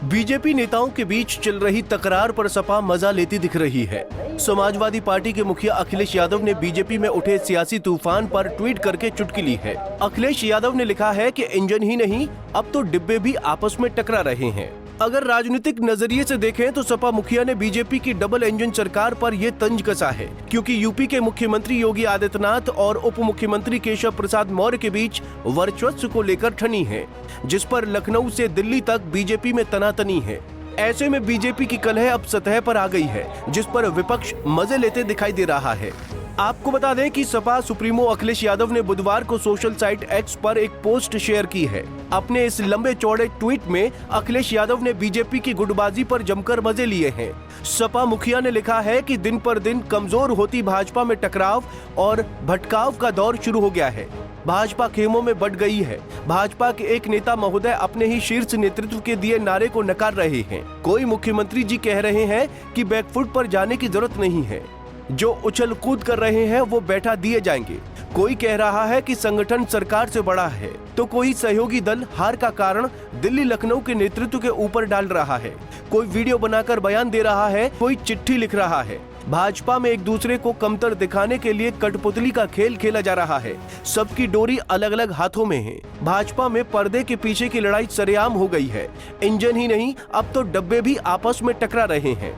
BJP नेताओं के बीच चल रही तकरार पर सपा मजा लेती दिख रही है। समाजवादी पार्टी के मुखिया अखिलेश यादव ने बीजेपी में उठे सियासी तूफान पर ट्वीट करके चुटकी ली है। अखिलेश यादव ने लिखा है कि इंजन ही नहीं, अब तो डिब्बे भी आपस में टकरा रहे हैं। अगर राजनीतिक नजरिए से देखें तो सपा मुखिया ने बीजेपी की डबल इंजन सरकार पर ये तंज कसा है, क्योंकि यूपी के मुख्यमंत्री योगी आदित्यनाथ और उप मुख्यमंत्री केशव प्रसाद मौर्य के बीच वर्चस्व को लेकर ठनी है, जिस पर लखनऊ से दिल्ली तक बीजेपी में तनातनी है। ऐसे में बीजेपी की कलह अब सतह पर आ गई है, जिस पर विपक्ष मजे लेते दिखाई दे रहा है। आपको बता दें कि सपा सुप्रीमो अखिलेश यादव ने बुधवार को सोशल साइट एक्स पर एक पोस्ट शेयर की है। अपने इस लंबे चौड़े ट्वीट में अखिलेश यादव ने बीजेपी की गुटबाजी पर जमकर मजे लिए हैं। सपा मुखिया ने लिखा है कि दिन पर दिन कमजोर होती भाजपा में टकराव और भटकाव का दौर शुरू हो गया है। भाजपा खेमों में बट गई है। भाजपा के एक नेता महोदय अपने ही शीर्ष नेतृत्व के दिए नारे को नकार रहे हैं। कोई मुख्यमंत्री जी कह रहे हैं कि बैकफुट पर जाने की जरूरत नहीं है, जो उछल कूद कर रहे हैं वो बैठा दिए जाएंगे। कोई कह रहा है कि संगठन सरकार से बड़ा है, तो कोई सहयोगी दल हार का कारण दिल्ली लखनऊ के नेतृत्व के ऊपर डाल रहा है। कोई वीडियो बनाकर बयान दे रहा है, कोई चिट्ठी लिख रहा है। भाजपा में एक दूसरे को कमतर दिखाने के लिए कठपुतली का खेल खेला जा रहा है। सबकी डोरी अलग अलग हाथों में है। भाजपा में पर्दे के पीछे की लड़ाई सरेआम हो गई है। इंजन ही नहीं, अब तो डब्बे भी आपस में टकरा रहे हैं।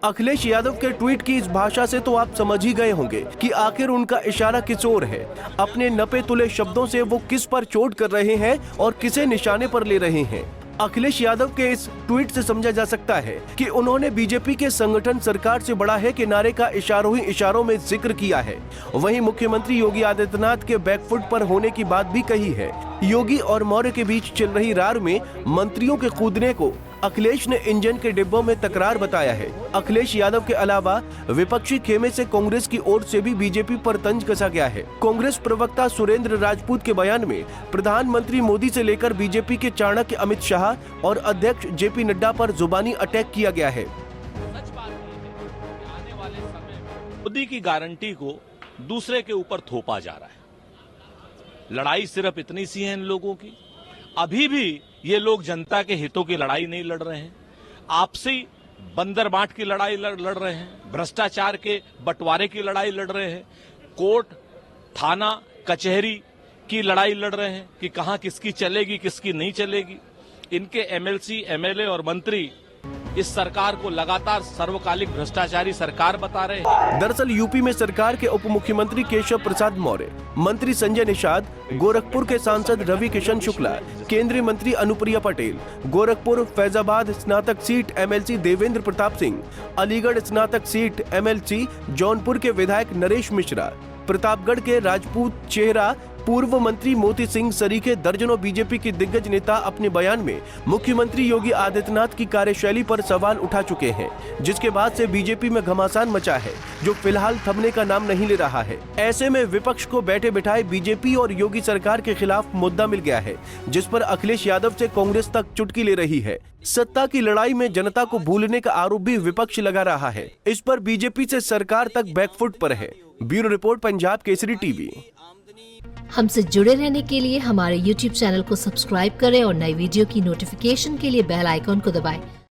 अखिलेश यादव के ट्वीट की इस भाषा से तो आप समझ ही गए होंगे कि आखिर उनका इशारा किस ओर है। अपने नपे तुले शब्दों से वो किस पर चोट कर रहे हैं और किसे निशाने पर ले रहे हैं। अखिलेश यादव के इस ट्वीट से समझा जा सकता है कि उन्होंने बीजेपी के संगठन सरकार से बड़ा है के नारे का इशारों ही इशारों में जिक्र किया है। वहीं मुख्यमंत्री योगी आदित्यनाथ के बैकफुट पर होने की बात भी कही है। योगी और मौर्य के बीच चल रही रार में मंत्रियों के कूदने को अखिलेश ने इंजन के डिब्बों में तकरार बताया है। अखिलेश यादव के अलावा विपक्षी खेमे से कांग्रेस की ओर से भी बीजेपी पर तंज कसा गया है। कांग्रेस प्रवक्ता सुरेंद्र राजपूत के बयान में प्रधानमंत्री मोदी से लेकर बीजेपी के चाणक्य अमित शाह और अध्यक्ष जेपी नड्डा पर जुबानी अटैक किया गया है। मोदी की गारंटी को दूसरे के ऊपर थोपा जा रहा है। लड़ाई सिर्फ इतनी सी है इन लोगों की। अभी भी ये लोग जनता के हितों की लड़ाई नहीं लड़ रहे हैं, आपसी बंदर बांट की लड़ाई लड़ रहे हैं, भ्रष्टाचार के बंटवारे की लड़ाई लड़ रहे हैं, कोर्ट थाना कचहरी की लड़ाई लड़ रहे हैं कि कहां किसकी चलेगी किसकी नहीं चलेगी। इनके एमएलसी एमएलए और मंत्री इस सरकार को लगातार सर्वकालिक भ्रष्टाचारी सरकार बता रहे हैं। दरअसल यूपी में सरकार के उप मुख्यमंत्री केशव प्रसाद मौर्य, मंत्री संजय निषाद, गोरखपुर के सांसद रवि किशन शुक्ला, केंद्रीय मंत्री अनुप्रिया पटेल, गोरखपुर फैजाबाद स्नातक सीट एमएलसी देवेंद्र प्रताप सिंह, अलीगढ़ स्नातक सीट एमएलसी जौनपुर के विधायक नरेश मिश्रा, प्रतापगढ़ के राजपूत चेहरा पूर्व मंत्री मोती सिंह सरीखे दर्जनों बीजेपी के दिग्गज नेता अपने बयान में मुख्यमंत्री योगी आदित्यनाथ की कार्यशैली पर सवाल उठा चुके हैं, जिसके बाद से बीजेपी में घमासान मचा है, जो फिलहाल थमने का नाम नहीं ले रहा है। ऐसे में विपक्ष को बैठे बिठाए बीजेपी और योगी सरकार के खिलाफ मुद्दा मिल गया है, जिस पर अखिलेश यादव से कांग्रेस तक चुटकी ले रही है। सत्ता की लड़ाई में जनता को भूलने का आरोप भी विपक्ष लगा रहा है। इस पर बीजेपी से सरकार तक बैकफुट पर है। Bureau report, Punjab Kesari TV. हमसे जुड़े रहने के लिए हमारे YouTube चैनल को सब्सक्राइब करें और नई वीडियो की नोटिफिकेशन के लिए बेल आइकॉन को दबाएं।